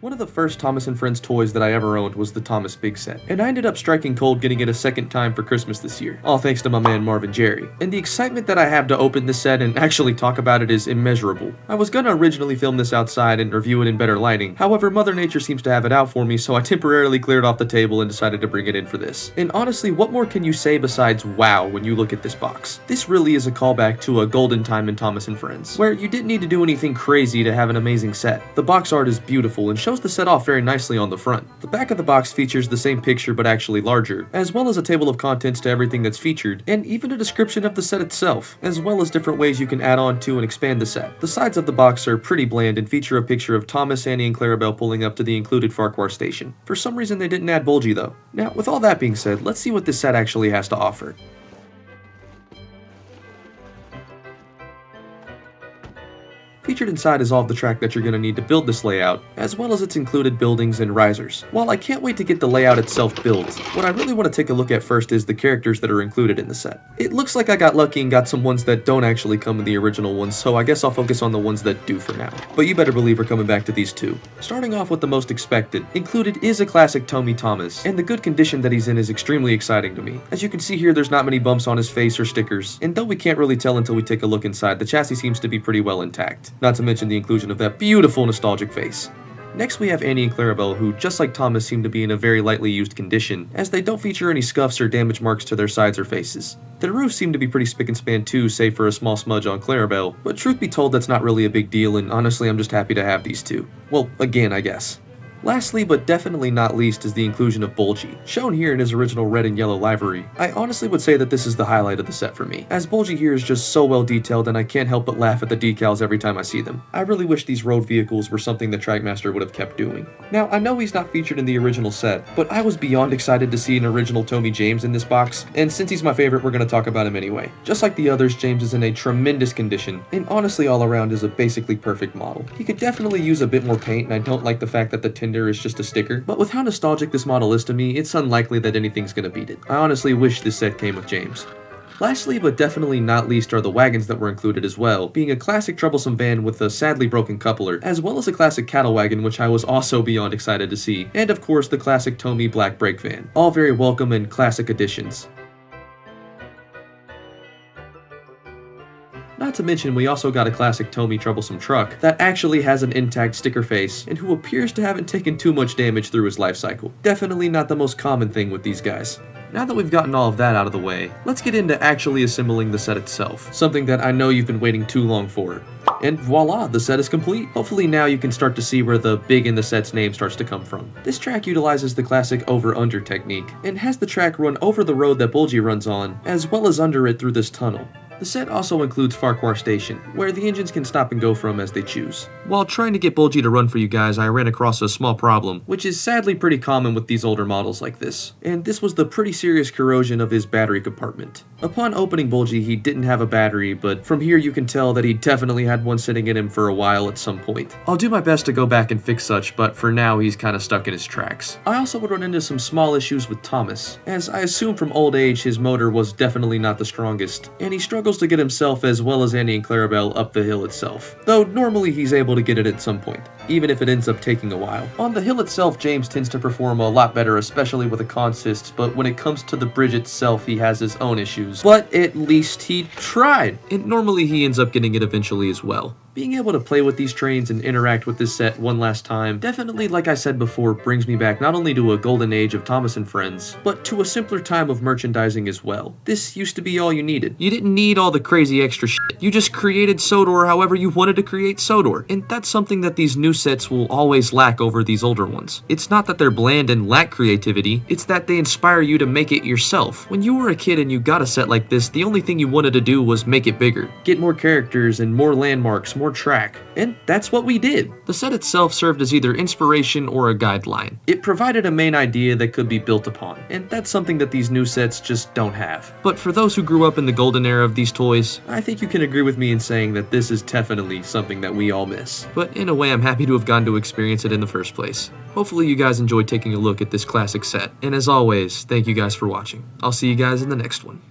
One of the first Thomas & Friends toys that I ever owned was the Thomas Big Set, and I ended up striking cold getting it a second time for Christmas this year, all thanks to my man Marvin Jerry. And the excitement that I have to open this set and actually talk about it is immeasurable. I was gonna originally film this outside and review it in better lighting, however Mother Nature seems to have it out for me, so I temporarily cleared off the table and decided to bring it in for this. And honestly, what more can you say besides wow when you look at this box? This really is a callback to a golden time in Thomas & Friends, where you didn't need to do anything crazy to have an amazing set. The box art is beautiful and shows the set off very nicely on the front. The back of the box features the same picture but actually larger, as well as a table of contents to everything that's featured, and even a description of the set itself, as well as different ways you can add on to and expand the set. The sides of the box are pretty bland and feature a picture of Thomas, Annie, and Clarabelle pulling up to the included Farquhar station. For some reason they didn't add Bulgy though. Now, with all that being said, let's see what this set actually has to offer. Featured inside is all of the track that you're going to need to build this layout, as well as its included buildings and risers. While I can't wait to get the layout itself built, what I really want to take a look at first is the characters that are included in the set. It looks like I got lucky and got some ones that don't actually come in the original ones, so I guess I'll focus on the ones that do for now. But you better believe we're coming back to these two. Starting off with the most expected, included is a classic Tomy Thomas, and the good condition that he's in is extremely exciting to me. As you can see here, there's not many bumps on his face or stickers, and though we can't really tell until we take a look inside, the chassis seems to be pretty well intact. Not to mention the inclusion of that beautiful nostalgic face. Next we have Annie and Clarabelle, who just like Thomas seem to be in a very lightly used condition, as they don't feature any scuffs or damage marks to their sides or faces. Their roofs seem to be pretty spick and span too, save for a small smudge on Clarabelle, but truth be told that's not really a big deal, and honestly I'm just happy to have these two. Well, again I guess. Lastly, but definitely not least, is the inclusion of Bulgy, shown here in his original red and yellow livery. I honestly would say that this is the highlight of the set for me, as Bulgy here is just so well detailed and I can't help but laugh at the decals every time I see them. I really wish these road vehicles were something the Trackmaster would have kept doing. Now, I know he's not featured in the original set, but I was beyond excited to see an original Tomy James in this box, and since he's my favorite, we're going to talk about him anyway. Just like the others, James is in a tremendous condition, and honestly all around is a basically perfect model. He could definitely use a bit more paint, and I don't like the fact that the Tinder is just a sticker, but with how nostalgic this model is to me, it's unlikely that anything's gonna beat it. I honestly wish this set came with James. Lastly, but definitely not least, are the Wagons that were included as well, being a classic troublesome van with a sadly broken coupler, as well as a classic cattle wagon which I was also beyond excited to see, and of course the classic Tomy black brake van. All very welcome and classic additions. Not to mention, we also got a classic Tomy troublesome truck that actually has an intact sticker face and who appears to haven't taken too much damage through his life cycle. Definitely not the most common thing with these guys. Now that we've gotten all of that out of the way, let's get into actually assembling the set itself, something that I know you've been waiting too long for. And voila, the set is complete. Hopefully now you can start to see where the big in the set's name starts to come from. This track utilizes the classic over-under technique, and has the track run over the road that Bulgy runs on, as well as under it through this tunnel. The set also includes Farquhar Station, where the engines can stop and go from as they choose. While trying to get Bulgy to run for you guys, I ran across a small problem, which is sadly pretty common with these older models like this, and this was the pretty serious corrosion of his battery compartment. Upon opening Bulgy, he didn't have a battery, but from here you can tell that he definitely had one sitting in him for a while at some point. I'll do my best to go back and fix such, but for now he's kinda stuck in his tracks. I also would run into some small issues with Thomas, as I assume from old age his motor was definitely not the strongest, and he struggles to get himself as well as Annie and Clarabelle up the hill itself, though normally he's able to get it at some point, even if it ends up taking a while. On the hill itself, James tends to perform a lot better, especially with a consist, but when it comes to the bridge itself, he has his own issues. But at least he tried, and normally he ends up getting it eventually as well. Being able to play with these trains and interact with this set one last time definitely, like I said before, brings me back not only to a golden age of Thomas and Friends, but to a simpler time of merchandising as well. This used to be all you needed. You didn't need all the crazy extra shit. You just created Sodor however you wanted to create Sodor, and that's something that these new sets will always lack over these older ones. It's not that they're bland and lack creativity, it's that they inspire you to make it yourself. When you were a kid and you got a set like this, the only thing you wanted to do was make it bigger. Get more characters and more landmarks, more track, and that's what we did. The set itself served as either inspiration or a guideline. It provided a main idea that could be built upon, and that's something that these new sets just don't have. But for those who grew up in the golden era of these toys, I think you can agree with me in saying that this is definitely something that we all miss. But in a way, I'm happy to have gotten to experience it in the first place. Hopefully you guys enjoyed taking a look at this classic set, and as always, thank you guys for watching. I'll see you guys in the next one.